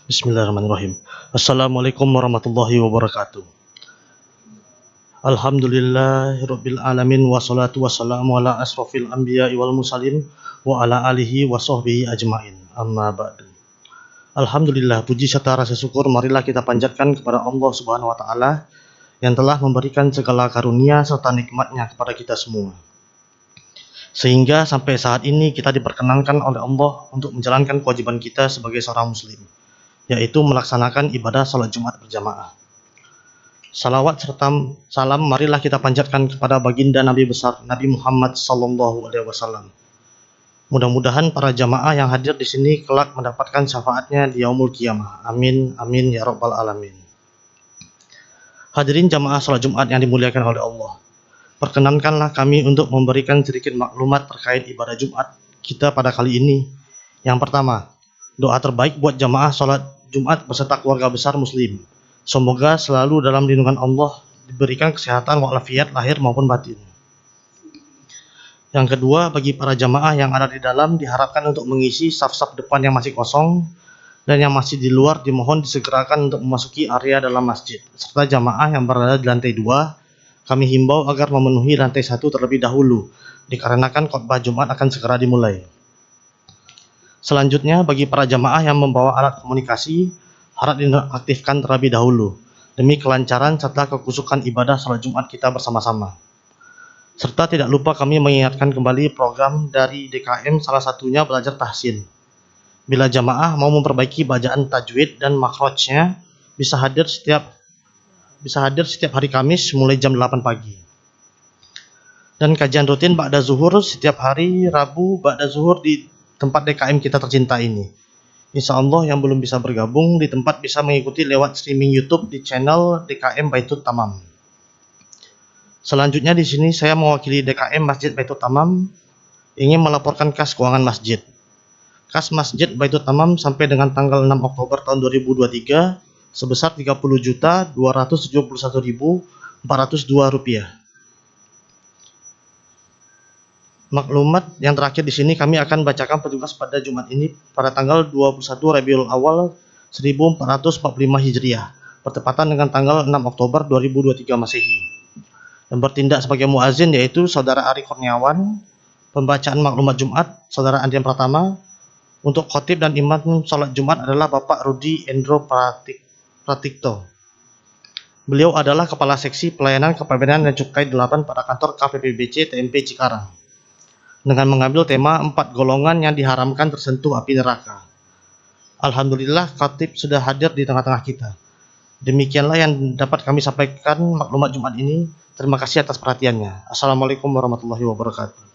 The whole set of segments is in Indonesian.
Bismillahirrahmanirrahim. Assalamualaikum warahmatullahi wabarakatuh. Alhamdulillahirabbil alamin wassalatu wassalamu ala asrofil anbiya'i wal mursalin wa ala alihi wa sahbihi ajmain. Amma ba'du. Alhamdulillah, puji serta rasa syukur marilah kita panjatkan kepada Allah Subhanahu wa taala yang telah memberikan segala karunia serta nikmatnya kepada kita semua. Sehingga sampai saat ini kita diperkenankan oleh Allah untuk menjalankan kewajiban kita sebagai seorang muslim, yaitu melaksanakan ibadah salat Jumat berjamaah. Salawat serta salam marilah kita panjatkan kepada baginda Nabi besar Nabi Muhammad sallallahu alaihi wasallam. Mudah-mudahan para jamaah yang hadir di sini kelak mendapatkan syafaatnya di yaumul qiyamah. Amin amin ya rabbal alamin. Hadirin jamaah salat Jumat yang dimuliakan oleh Allah. Perkenankanlah kami untuk memberikan sedikit maklumat terkait ibadah Jumat kita pada kali ini. Yang pertama, doa terbaik buat jamaah salat Jumat beserta keluarga besar muslim. Semoga selalu dalam lindungan Allah, diberikan kesehatan walafiat lahir maupun batin. Yang kedua, bagi para jamaah yang ada di dalam diharapkan untuk mengisi saf-saf depan yang masih kosong, dan yang masih di luar dimohon disegerakan untuk memasuki area dalam masjid. Serta jamaah yang berada di lantai 2, kami himbau agar memenuhi lantai 1 terlebih dahulu, dikarenakan khotbah Jumat akan segera dimulai. Selanjutnya, bagi para jamaah yang membawa alat komunikasi, harap dinonaktifkan terlebih dahulu, demi kelancaran serta kekusukan ibadah salat Jumat kita bersama-sama. Serta tidak lupa kami mengingatkan kembali program dari DKM, salah satunya belajar tahsin. Bila jamaah mau memperbaiki bacaan tajwid dan makhrajnya, bisa hadir setiap hari Kamis mulai jam 8 pagi. Dan kajian rutin ba'da zuhur setiap hari Rabu ba'da zuhur di tempat DKM kita tercinta ini. Insya Allah yang belum bisa bergabung di tempat bisa mengikuti lewat streaming YouTube di channel DKM Baitut Tamam. Selanjutnya di sini saya mewakili DKM Masjid Baitut Tamam ingin melaporkan kas keuangan masjid. Kas Masjid Baitut Tamam sampai dengan tanggal 6 Oktober tahun 2023 sebesar Rp30.271.402. Maklumat yang terakhir di sini kami akan bacakan petugas pada Jumat ini pada tanggal 21 Rabiul Awal 1445 Hijriah, bertepatan dengan tanggal 6 Oktober 2023 Masehi. Yang bertindak sebagai muazin yaitu Saudara Ari Kurniawan, pembacaan maklumat Jumat Saudara Andrian Pratama, untuk khotib dan imam salat Jumat adalah Bapak Rudi Endro Pratikto. Beliau adalah Kepala Seksi Pelayanan Kepabeanan dan Cukai 8 pada kantor KPPBC TMP Cikarang, dengan mengambil tema 4 golongan yang diharamkan tersentuh api neraka. Alhamdulillah khatib sudah hadir di tengah-tengah kita. Demikianlah yang dapat kami sampaikan maklumat Jumat ini. Terima kasih atas perhatiannya. Assalamualaikum warahmatullahi wabarakatuh.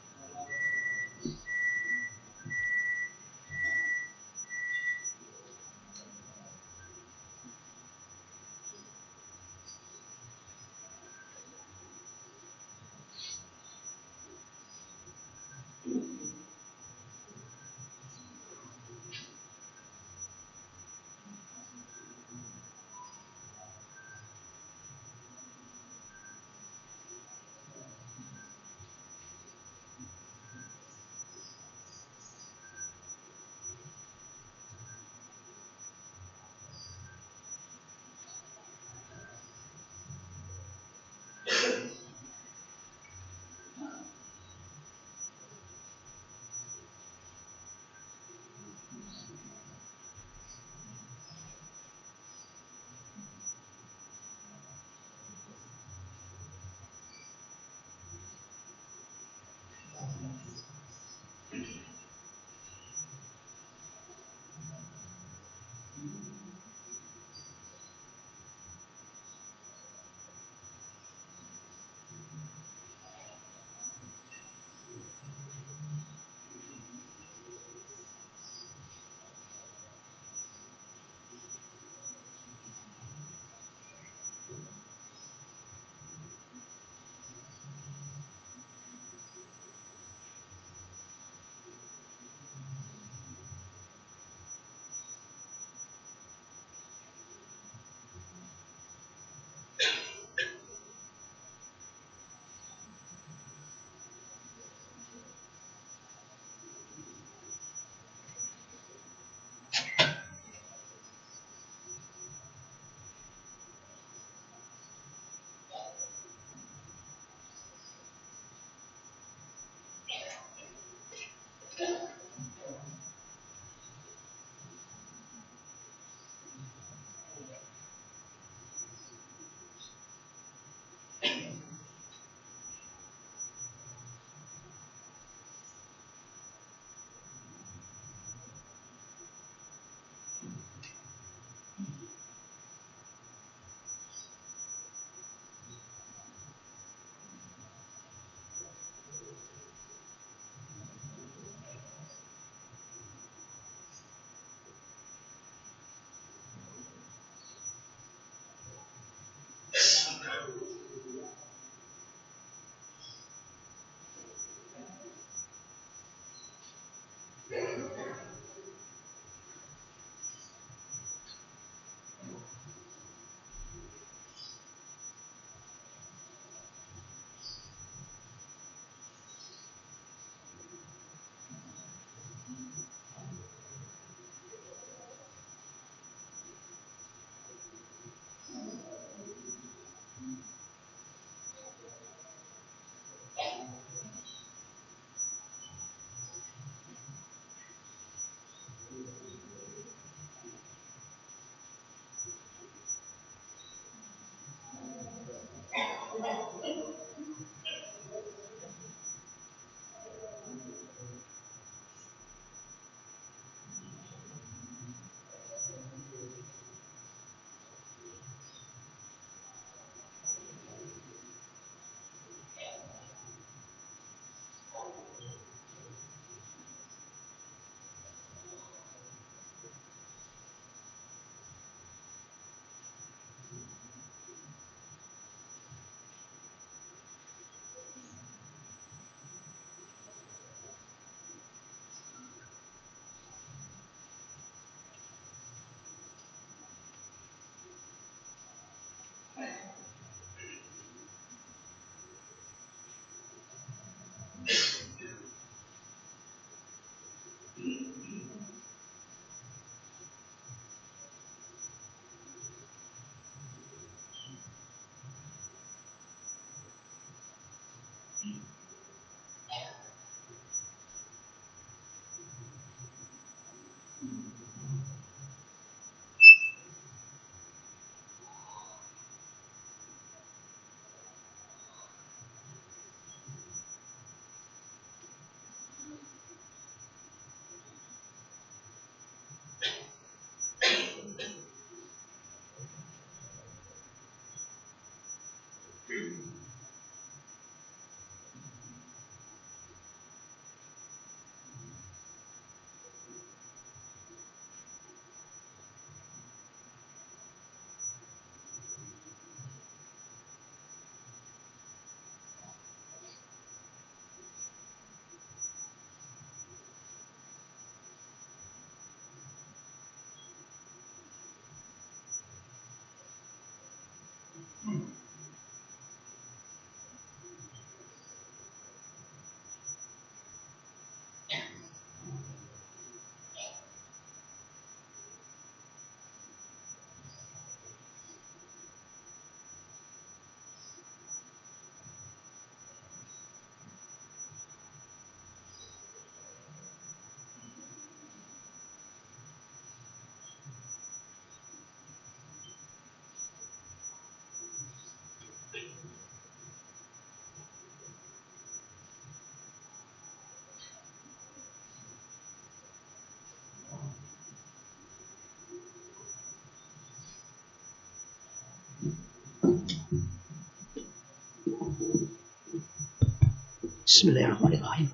Bismillahirrahmanirrahim.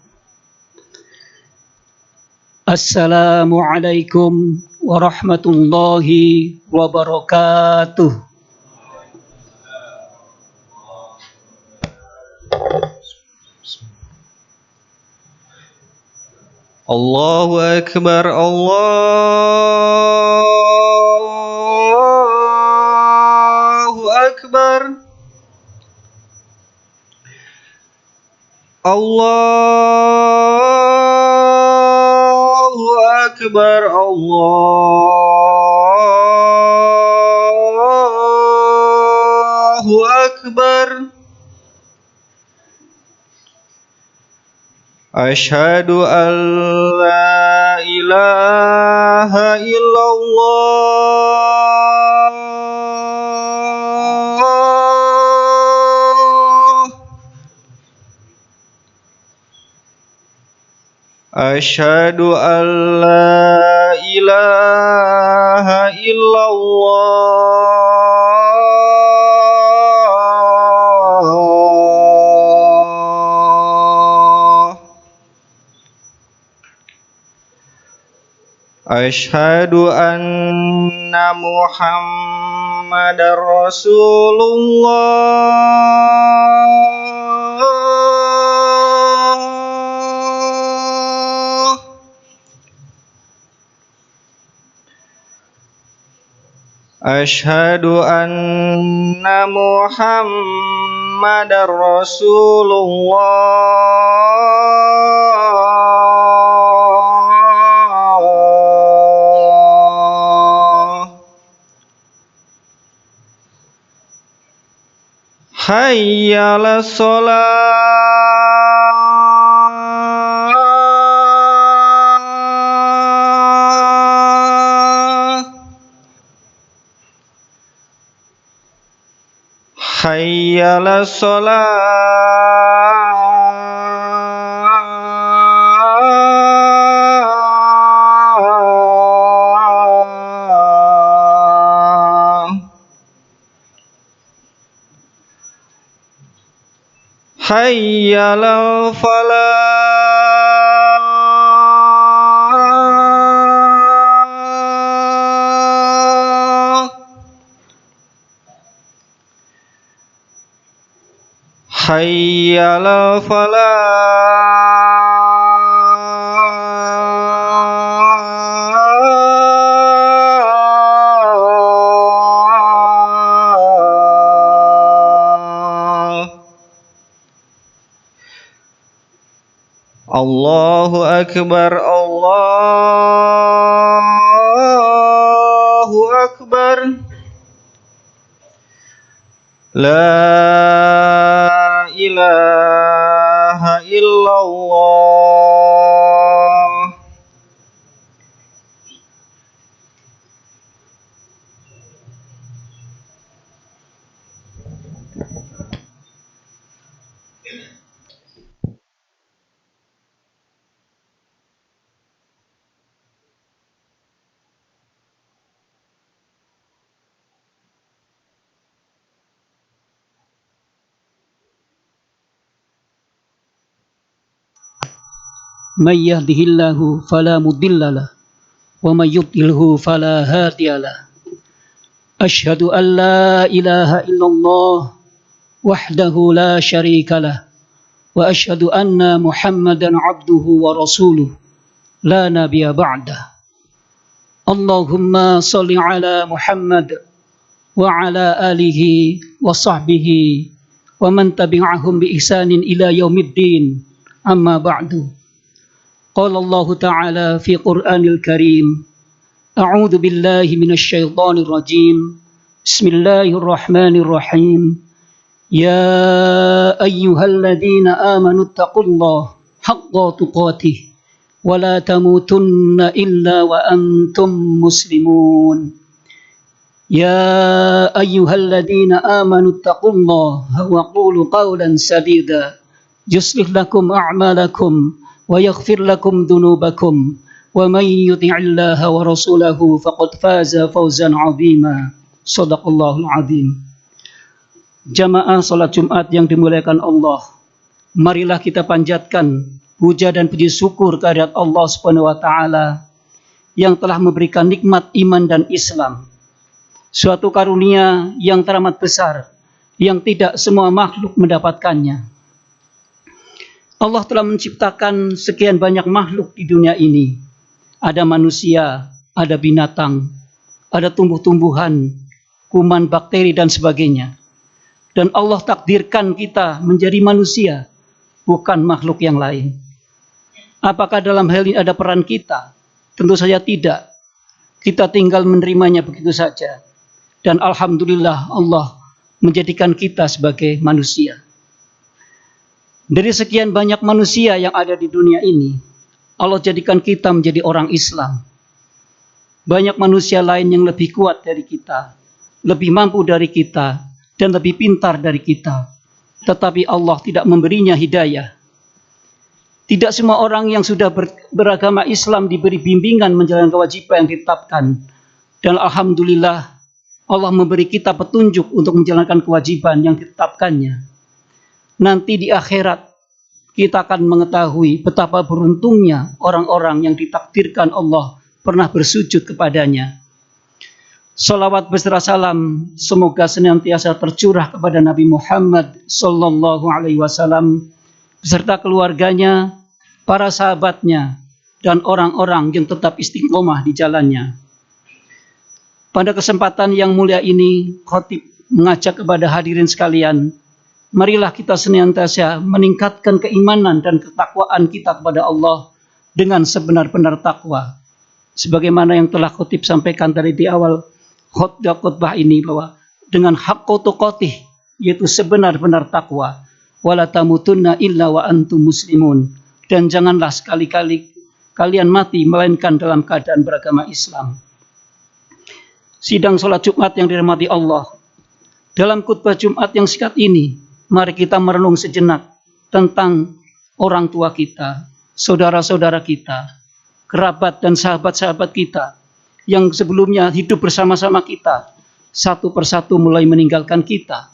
Assalamualaikum warahmatullahi wabarakatuh. Allahu Akbar, Allahu Akbar, Allahu Akbar, Allahu Akbar. Asyhadu an la ilaha illallah. Asyhadu an la ilaha illallah. Asyhadu anna Muhammadar Rasulullah. Asyhadu anna Muhammadar Rasulullah. Hayya 'alas shalah. Hayya 'alas shalah. Hayya 'alal falah. Hayya 'alal falah. Allahu Akbar, Allahu Akbar. La ilaha illallah. Man yahdihillahu fala mudilla lahu wa man yudlilhu fala hadiya lahu. Asyhadu an la ilaha illallah wahdahu la syarika lah wa asyhadu anna Muhammadan abduhu wa rasuluh la nabiyya ba'dah. Allahumma shalli ala Muhammad wa ala alihi wa sahbihi wa man tabi'ahum bi ihsanin ila yaumiddin. Amma ba'du. Qala Allah Ta'ala fi Qur'anil Karim. A'udzu billahi minasy syaithanir rajim. Bismillahirrahmanirrahim. Ya ayyuhalladzina amanu taqullaha haqqa tuqatih wa la tamutunna illa wa antum muslimun. Ya ayyuhalladzina amanu taqullaha wa qulu qawlan sadida yuslih lakum a'malakum wa yaghfir lakum dhunubakum wa man yuti'illaha wa rasulahu faqad faza fawzan 'azima. Shadaqallahul 'azim. Jamaah salat Jumat yang dimuliakan Allah, marilah kita panjatkan puja dan puji syukur kehadirat Allah Subhanahu wa taala yang telah memberikan nikmat iman dan Islam. Suatu karunia yang teramat besar yang tidak semua makhluk mendapatkannya. Allah telah menciptakan sekian banyak makhluk di dunia ini. Ada manusia, ada binatang, ada tumbuh-tumbuhan, kuman, bakteri, dan sebagainya. Dan Allah takdirkan kita menjadi manusia, bukan makhluk yang lain. Apakah dalam hal ini ada peran kita? Tentu saja tidak. Kita tinggal menerimanya begitu saja. Dan alhamdulillah Allah menjadikan kita sebagai manusia. Dari sekian banyak manusia yang ada di dunia ini, Allah jadikan kita menjadi orang Islam. Banyak manusia lain yang lebih kuat dari kita, lebih mampu dari kita, dan lebih pintar dari kita. Tetapi Allah tidak memberinya hidayah. Tidak semua orang yang sudah beragama Islam diberi bimbingan menjalankan kewajiban yang ditetapkan. Dan alhamdulillah Allah memberi kita petunjuk untuk menjalankan kewajiban yang ditetapkannya. Nanti di akhirat kita akan mengetahui betapa beruntungnya orang-orang yang ditakdirkan Allah pernah bersujud kepadanya. Salawat beserta salam semoga senantiasa tercurah kepada Nabi Muhammad sallallahu alaihi wasallam beserta keluarganya, para sahabatnya, dan orang-orang yang tetap istiqomah di jalannya. Pada kesempatan yang mulia ini, khatib mengajak kepada hadirin sekalian, marilah kita senantiasa meningkatkan keimanan dan ketakwaan kita kepada Allah dengan sebenar-benar takwa. Sebagaimana yang telah khatib sampaikan tadi di awal khutbah ini, bahwa dengan haqqa tuqatih, yaitu sebenar-benar takwa, wala tamutunna illa wa antum muslimun, dan janganlah sekali-kali kalian mati melainkan dalam keadaan beragama Islam. Sidang salat Jumat yang dirahmati Allah, dalam khutbah Jumat yang singkat ini, mari kita merenung sejenak tentang orang tua kita, saudara-saudara kita, kerabat dan sahabat-sahabat kita yang sebelumnya hidup bersama-sama kita, satu persatu mulai meninggalkan kita,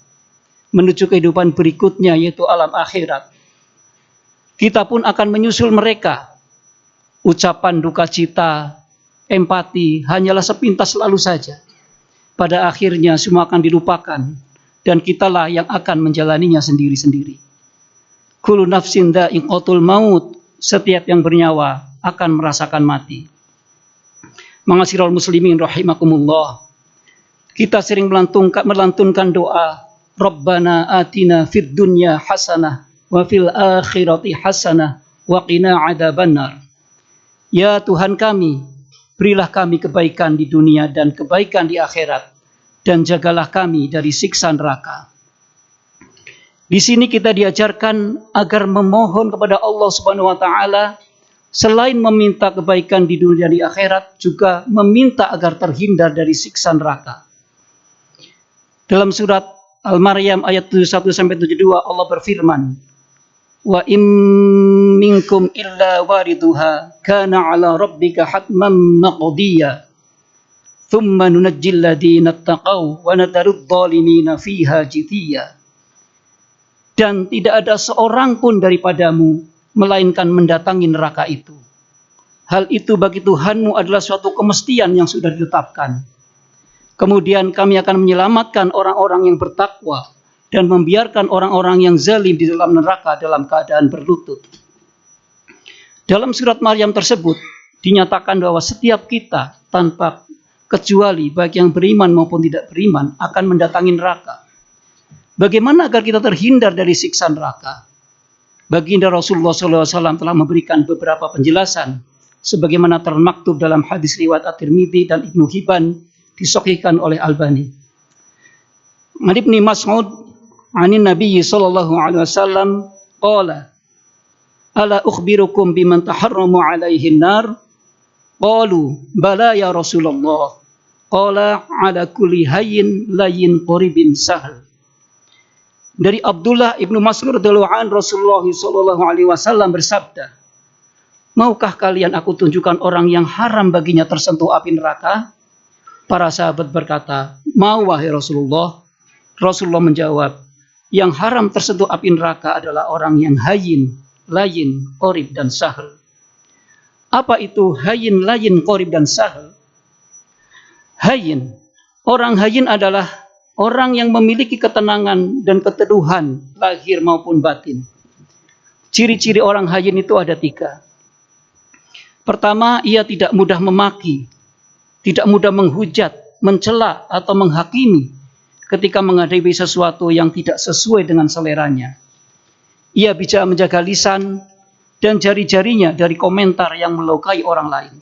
menuju kehidupan berikutnya yaitu alam akhirat. Kita pun akan menyusul mereka. Ucapan duka cita, empati hanyalah sepintas lalu saja. Pada akhirnya semua akan dilupakan, dan kitalah yang akan menjalaninya sendiri-sendiri. Kullu nafsin dha'iqatul maut, setiap yang bernyawa akan merasakan mati. Ma'asyiral muslimin rahimakumullah, kita sering melantunkan doa, Rabbana atina fid dunya hasanah wa fil akhirati hasanah wa qina adzabannar. Ya Tuhan kami, berilah kami kebaikan di dunia dan kebaikan di akhirat, dan jagalah kami dari siksa neraka. Di sini kita diajarkan agar memohon kepada Allah Subhanahu wa taala, selain meminta kebaikan di dunia dan di akhirat, juga meminta agar terhindar dari siksa neraka. Dalam surat Al-Maryam ayat 71-72 Allah berfirman, wa im minkum illa wariduha kana ala rabbika hatman maqdiya thumma nunajjil ladina taqaw wa nadarud dhalimina fiha jithiya. Dan tidak ada seorang pun daripadamu melainkan mendatangi neraka itu. Hal itu bagi Tuhanmu adalah suatu kemestian yang sudah ditetapkan. Kemudian kami akan menyelamatkan orang-orang yang bertakwa dan membiarkan orang-orang yang zalim di dalam neraka dalam keadaan berlutut. Dalam surat Maryam tersebut dinyatakan bahwa setiap kita tanpa kecuali baik yang beriman maupun tidak beriman akan mendatangi neraka. Bagaimana agar kita terhindar dari siksa neraka? Baginda Rasulullah SAW telah memberikan beberapa penjelasan sebagaimana termaktub dalam hadis riwayat At-Tirmidzi dan Ibnu Hibban, disahihkan oleh Albani. An Ibnu Mas'ud anin Nabi sallallahu alaihi wasallam qala ala ukhbirukum biman taharramu alaihi an-nar qalu bala ya Rasulullah qala ala kulli hayyin layyin qaribin sahl. Dari Abdullah Ibnu Mas'ud radhiyallahu anhu, Rasulullah sallallahu alaihi wasallam bersabda, maukah kalian aku tunjukkan orang yang haram baginya tersentuh api neraka? Para sahabat berkata, mau wahai Rasulullah. Rasulullah menjawab, yang haram tersentuh api neraka adalah orang yang hayyin, layin, qorib, dan sahl. Apa itu hayyin, layin, qorib, dan sahl? Hayyin, orang hayyin adalah orang yang memiliki ketenangan dan keteduhan lahir maupun batin. Ciri-ciri orang hayyin itu ada 3. Pertama, ia tidak mudah memaki, tidak mudah menghujat, mencela, atau menghakimi ketika menghadapi sesuatu yang tidak sesuai dengan seleranya. Ia bisa menjaga lisan dan jari-jarinya dari komentar yang melukai orang lain.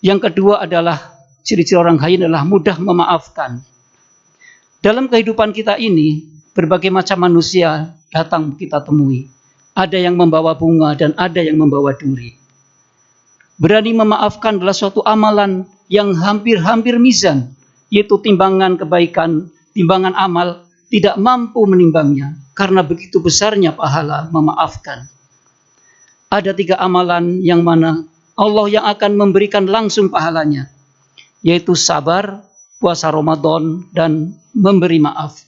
Yang kedua adalah ciri-ciri orang hayyin adalah mudah memaafkan. Dalam kehidupan kita ini, berbagai macam manusia datang kita temui. Ada yang membawa bunga dan ada yang membawa duri. Berani memaafkan adalah suatu amalan yang hampir-hampir mizan, yaitu timbangan kebaikan, timbangan amal tidak mampu menimbangnya karena begitu besarnya pahala memaafkan. Ada 3 amalan yang mana Allah yang akan memberikan langsung pahalanya, yaitu sabar, puasa Ramadan, dan memberi maaf.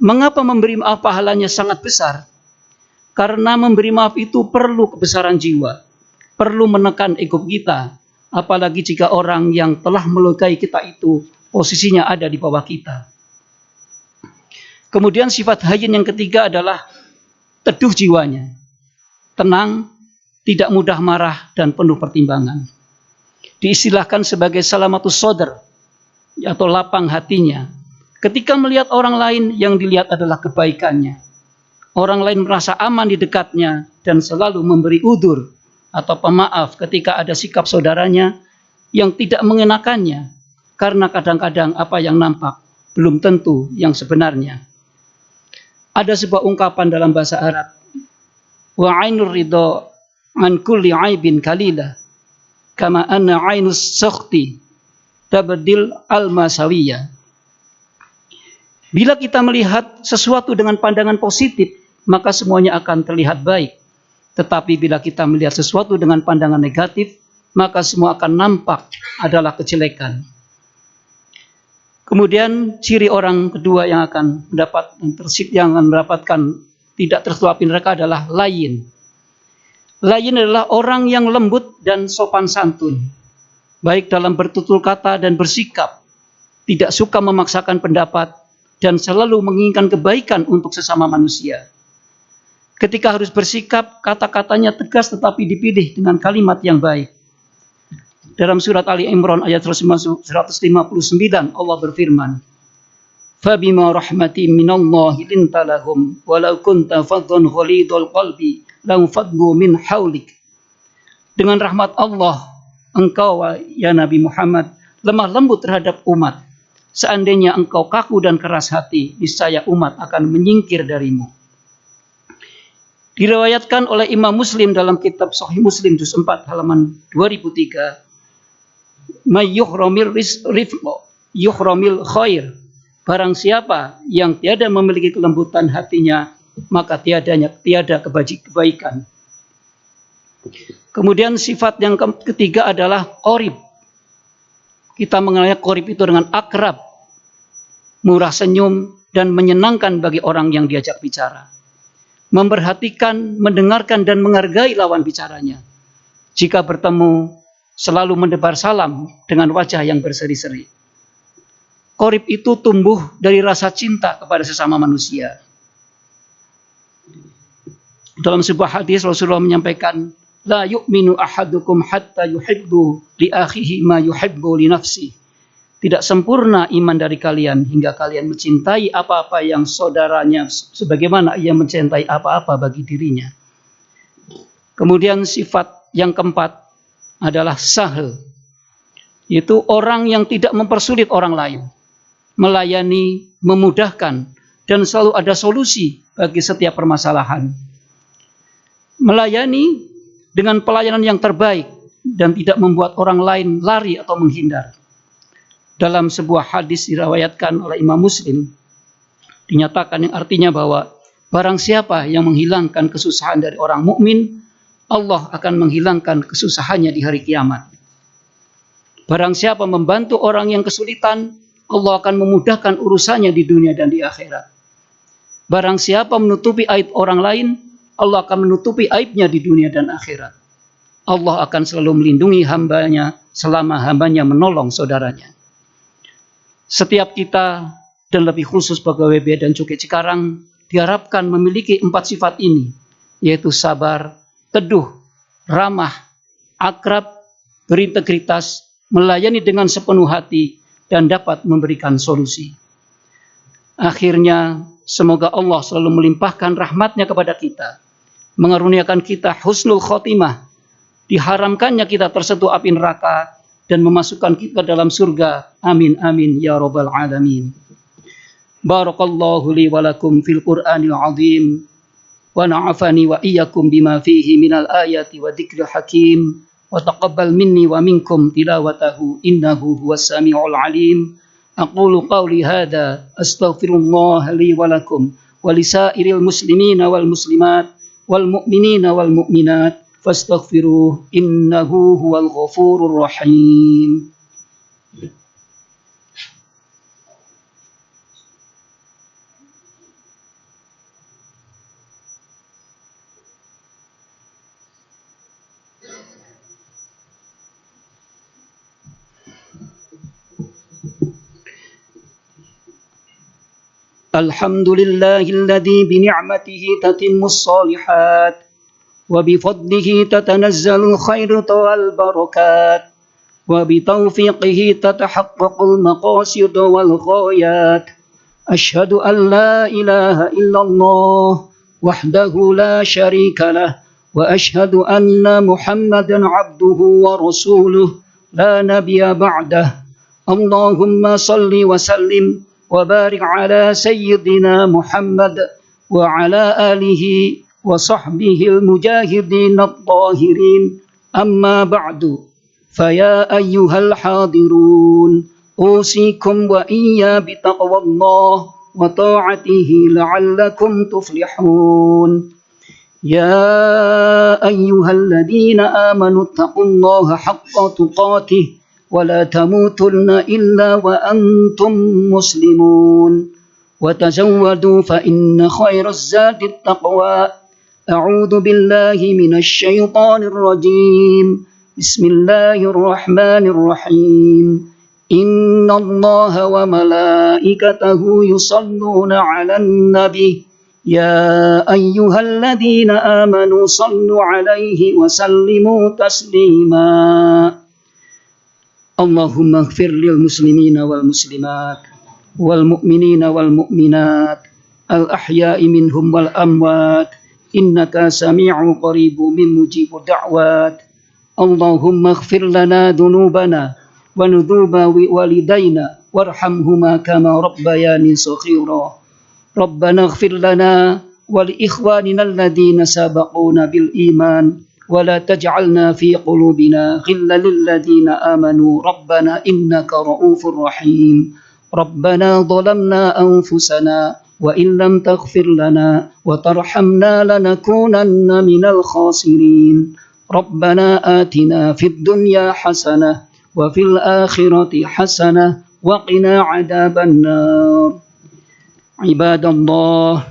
Mengapa memberi maaf pahalanya sangat besar? Karena memberi maaf itu perlu kebesaran jiwa, perlu menekan ego kita, apalagi jika orang yang telah melukai kita itu posisinya ada di bawah kita. Kemudian sifat hayyin yang ketiga adalah teduh jiwanya, tenang, tidak mudah marah, dan penuh pertimbangan. Diistilahkan sebagai salamatus sodr, atau lapang hatinya. Ketika melihat orang lain, yang dilihat adalah kebaikannya. Orang lain merasa aman di dekatnya dan selalu memberi udzur atau pemaaf ketika ada sikap saudaranya yang tidak mengenakannya, karena kadang-kadang apa yang nampak belum tentu yang sebenarnya. Ada sebuah ungkapan dalam bahasa Arab, wa ainur ridho an kulli aibin kalila kama anna ainus sakhti tabdil al-masawiyah. Bila kita melihat sesuatu dengan pandangan positif, maka semuanya akan terlihat baik. Tetapi bila kita melihat sesuatu dengan pandangan negatif, maka semua akan nampak adalah kejelekan. Kemudian ciri orang kedua yang akan mendapatkan tidak tersentuh api neraka adalah layin. Layin adalah orang yang lembut dan sopan santun, baik dalam bertutur kata dan bersikap, tidak suka memaksakan pendapat, dan selalu menginginkan kebaikan untuk sesama manusia. Ketika harus bersikap, kata-katanya tegas tetapi dipilih dengan kalimat yang baik. Dalam surat Ali Imran ayat 159 Allah berfirman, "Fabima rahmatin minallahi linta lahum walau kunta faddan ghalidul qalbi lam faddu min haulik." Dengan rahmat Allah, engkau ya Nabi Muhammad lemah lembut terhadap umat. Seandainya engkau kaku dan keras hati, niscaya umat akan menyingkir darimu. Diriwayatkan oleh Imam Muslim dalam kitab Sahih Muslim juz 4 halaman 2003, "May yuhramil khair." Barang siapa yang tiada memiliki kelembutan hatinya, maka tiada kebaikan. Kemudian sifat yang ketiga adalah qorib. Kita mengenalnya qorib itu dengan akrab, murah senyum, dan menyenangkan bagi orang yang diajak bicara. Memperhatikan, mendengarkan, dan menghargai lawan bicaranya. Jika bertemu, selalu mendebar salam dengan wajah yang berseri-seri. Qorib itu tumbuh dari rasa cinta kepada sesama manusia. Dalam sebuah hadis Rasulullah menyampaikan, "La yu'minu ahadukum hatta yuhibbu li akhihi ma yuhibbu li nafsihi." Tidak sempurna iman dari kalian hingga kalian mencintai apa-apa yang saudaranya sebagaimana ia mencintai apa-apa bagi dirinya. Kemudian sifat yang keempat adalah sahl, yaitu orang yang tidak mempersulit orang lain, melayani, memudahkan, dan selalu ada solusi bagi setiap permasalahan. Melayani dengan pelayanan yang terbaik dan tidak membuat orang lain lari atau menghindar. Dalam sebuah hadis diriwayatkan oleh Imam Muslim, dinyatakan yang artinya bahwa barang siapa yang menghilangkan kesusahan dari orang mukmin, Allah akan menghilangkan kesusahannya di hari kiamat. Barang siapa membantu orang yang kesulitan, Allah akan memudahkan urusannya di dunia dan di akhirat. Barang siapa menutupi aib orang lain, Allah akan menutupi aibnya di dunia dan akhirat. Allah akan selalu melindungi hambanya selama hambanya menolong saudaranya. Setiap kita, dan lebih khusus pegawai Bea dan Cukai Cikarang, diharapkan memiliki 4 sifat ini, yaitu sabar, teduh, ramah, akrab, berintegritas, melayani dengan sepenuh hati, dan dapat memberikan solusi. Akhirnya, semoga Allah selalu melimpahkan rahmat-Nya kepada kita, mengaruniakan kita husnul khotimah, diharamkannya kita tersentuh api neraka, dan memasukkan kita dalam surga. Amin amin ya rabbal alamin. Barakallahu li wa lakum fil Qur'anil azim wa na'afani wa iyyakum bima fihi minal ayati wa dzikril hakim wa taqabbal minni wa minkum tilawatahu innahu huwas samiul alim. Aqulu qawli hadza astaghfirullah li wa lakum wa lisairil muslimina wal muslimat wal mu'minina wal mu'minat fastaghfiruh innahu huwal ghafurur rahim. Alhamdulillahilladzi bi ni'matihi tatimmus shalihat wa bi fadlihi tatanazzalul khairu wal barakat wa bi taufiqihi tatahaqqaqul maqasid wal ghayat. Asyhadu an la ilaha illallah wahdahu la syarika lah wa asyhadu anna Muhammadan abduhu wa rasuluh la nabiyya ba'dah. Allahumma salli wa sallim wa barik ala sayyidina Muhammad wa ala alihi wa sahbihi al-mujahidin at-tahirin. Amma ba'du. Faya ayyuhal hadirun, usikum wa iyya bitaqwallah wa ta'atihi la'allakum tuflihun. Ya ayyuhalladzina amanu taqullaha haqqa tuqatih wa la tamutunna illa wa antum muslimun. Wa tazawwadu fa inna khairaz zadi taqwa. A'udzu billahi minasy syaithanir rajim. Bismillahirrahmanirrahim. Inna Allaha wa malaikatahu yusalluna 'alan nabi. Ya ayyuhalladzina amanu sallu 'alaihi wa sallimu taslima. Allahumma ighfir lil muslimina wal muslimat wal mu'minina wal mu'minat al ahya'i minhum wal amwat innaka sami'u qaribun mujibud da'wat. Allahumma ighfir lana dhunubana wa dhunuba walidayna warhamhuma kama rabbayani shaghira. Rabbana ighfir lana wa li ikhwanina alladhina sabaquna bil iman wa la taj'alna fi qulubina ghillan lil ladzina amanu rabbana innaka ra'ufur rahim. Rabbana dhalamna anfusana wa in lam taghfir lana wa tarhamna lanakunanna minal khasirin. Rabbana atina fid dunya hasanah wa fil akhirati hasanah wa qina adzaban nar. Ibadallah,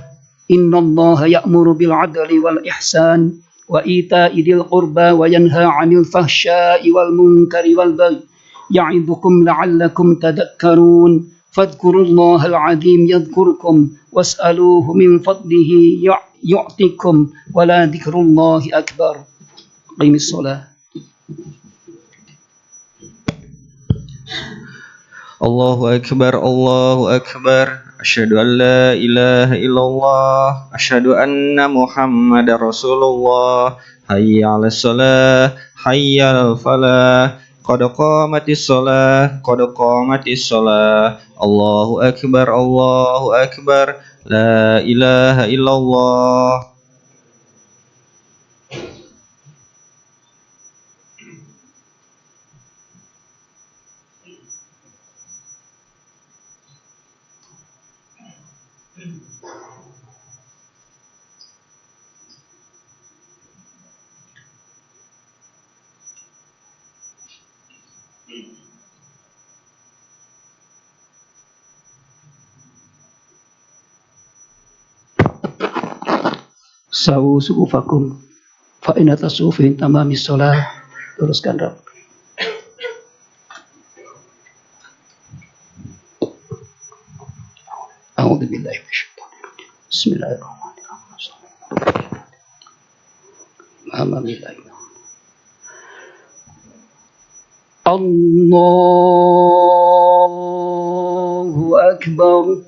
innallaha ya'muru bil 'adli wal ihsan wa ita'i dzil qurba wa yanha 'anil fahsya'i wal munkari wal baghi ya'idukum la'allakum tadhakkarun. Fadhkurullahal 'azim yadhkurkum was'aluhu min fadlihi yu'tikum wa la dzikrullahi akbar. Qimis shalah. Allahu akbar, Allahu akbar. Asyhadu an la ilaha illallah, asyhadu anna Muhammadar Rasulullah. Hayya 'alas shalah, hayya 'alal falah. Qad qamatis shalah, qad qamatis shalah. Allahu akbar, Allahu akbar. La ilaha illallah. sawu sufufakum fa inna tasufin tamamis shalah. Teruskan Rab. A'udzu billahi minasyaitonir rajim. Bismillahirrahmanirrahim. Allahu akbar.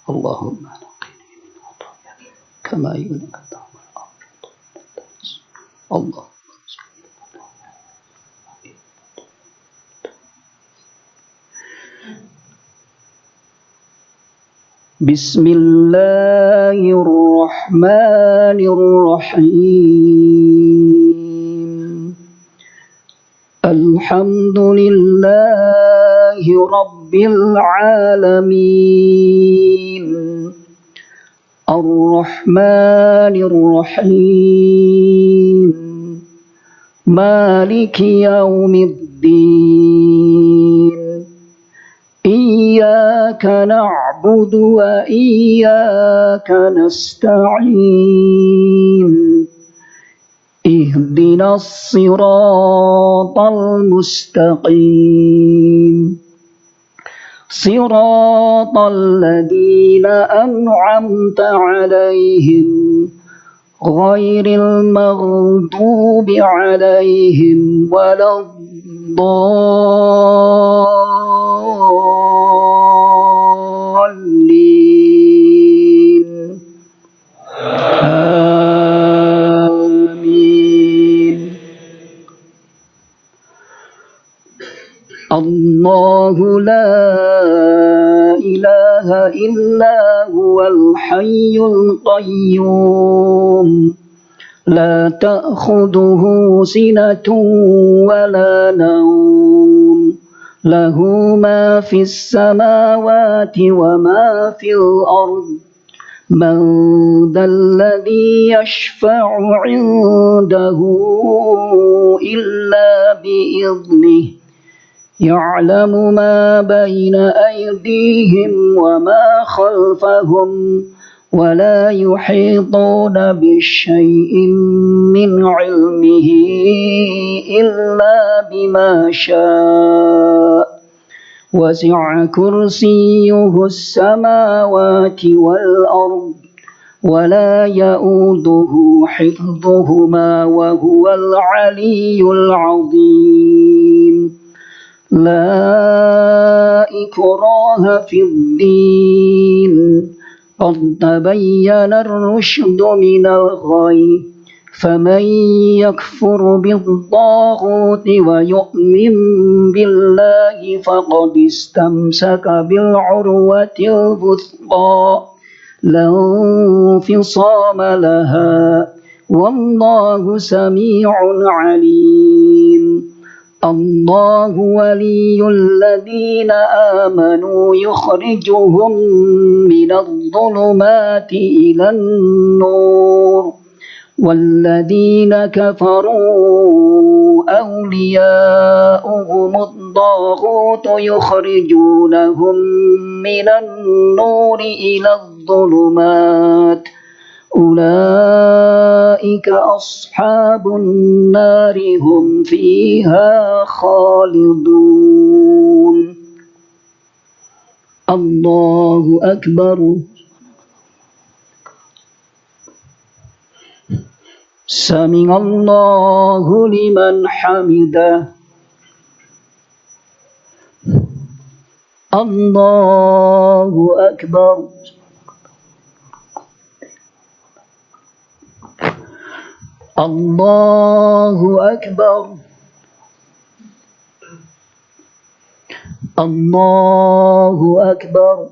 Allahumma naqini min khataaya kama yunqqa Allah. Bismillahirrahmanirrahim. Alhamdulillahi rabbil alamin. Ar-Rahmanir Rahim. Maliki yaumiddin. Iyyaka na'budu wa iyyaka nasta'in. Ihdinas siratal mustaqim. Siratal ladzina an'amta 'alaihim ghairil maghdubi 'alaihim waladdallin. Amin. Allahu la ilaha illa huwal hayyul qayyum. La ta'khudhuhu sinatun wa la nawm. Lahu ma fis samawati wa ma fil ard. Man dzalladzi yashfa'u 'indahu illa bi'idhnihi. Ya'lamu ma baina aydihim wa ma khalfahum wa la yuhituna bisyai'in min 'ilmihi illa bima syaa'. Wasi'a kursiyyuhu as-samawati wal ard wa la ya'uduhu hifdhuhuma wa huwal 'aliyyul 'azim. La ikraha fid din. Qad tabayyana ar-rusydu minal ghayy. Faman yakfur bit-taghuti wa yu'min billahi faqad istamsaka bil-'urwatil wuthqa la infisama laha. Wallahu sami'un 'alim. Allahu waliyyul ladzina amanu yukhrijuhum minadh-dhulumati ilan nur. Walladzina kafaru awliya'uhumud daghutu yukhrijunahum minan nuri iladh-dhulumat. Ulaika ashabun nari hum fiha khalidun. Allahu akbar. Sami'allahu liman hamidah. Allahu akbar. Allahu akbar. Allahu akbar.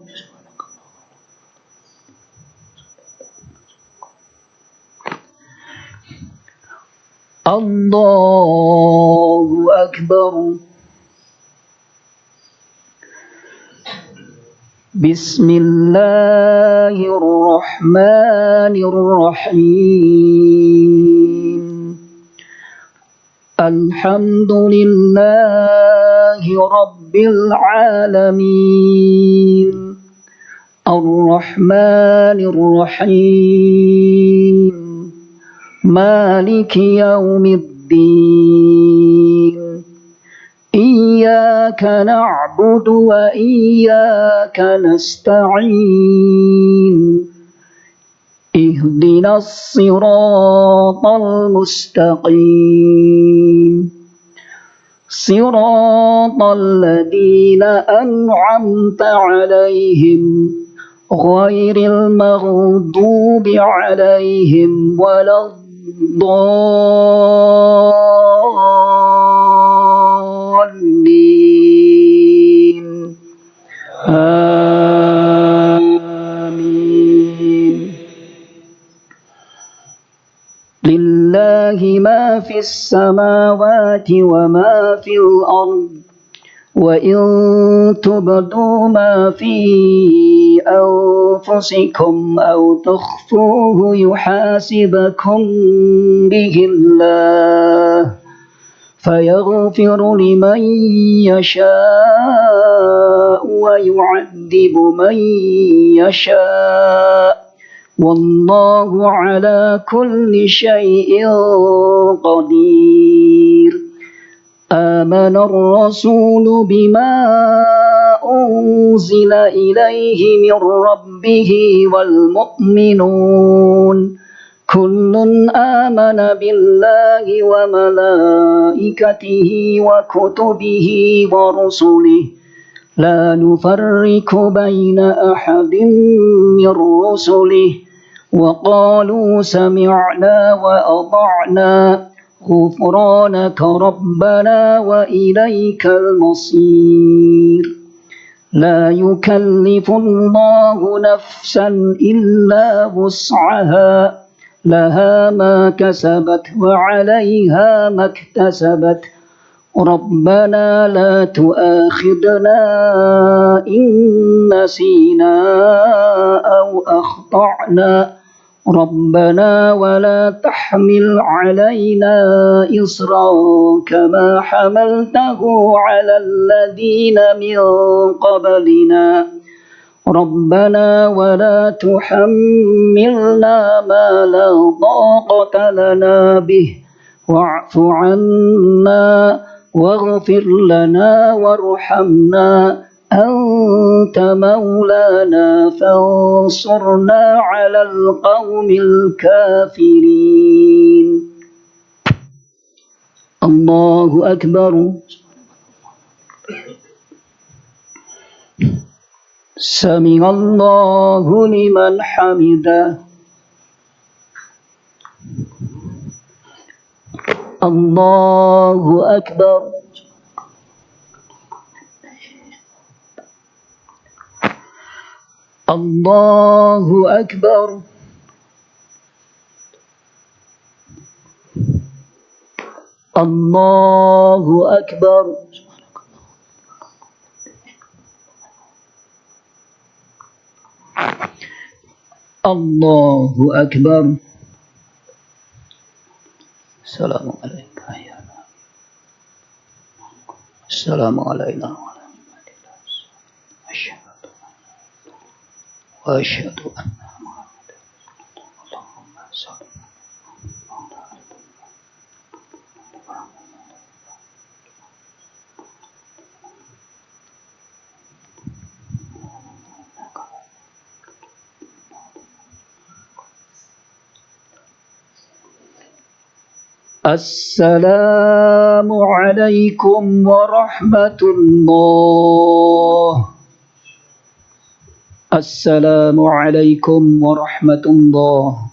Allahu akbar. Bismillahirrahmanirrahim. Alhamdulillah لله رب العالمين الرحمن الرحيم مالك يوم الدين إياك نعبد وإياك نستعين اهدنا الصراط المستقيم صراط الذين أنعمت عليهم غير المغضوب عليهم ولا الضالين آمين لله ما في السماوات وما في الأرض وإن تبدوا ما في أنفسكم أو تخفوه يحاسبكم به الله فيغفر لمن يشاء ويعذب من يشاء والله على كل شيء قدير آمن الرسول بما أنزل إليه من ربه والمؤمنون كل آمن بالله وملائكته وكتبه ورسله لا نفرق بين أحد من رسله وقالوا سمعنا وأطعنا غفرانك ربنا وإليك المصير لا يكلف الله نفسا إلا وسعها لها ما كسبت وعليها ما اكتسبت ربنا لا تؤاخذنا إن نسينا أو أخطأنا ربنا ولا تحمل علينا إصرا كما حملته على الذين من قبلنا ربنا ولا تحملنا ما لا طاقة لنا به واعف عنا واغفر لنا وارحمنا أنت مولانا فانصرنا على القوم الكافرين الله أكبر سمع الله لمن حمده الله أكبر الله أكبر الله أكبر الله أكبر السلام عليك يا نبي السلام علينا وعلى أشهد وأشهد أن محمدا اللهم صل السلام عليكم ورحمة الله السلام عليكم ورحمة الله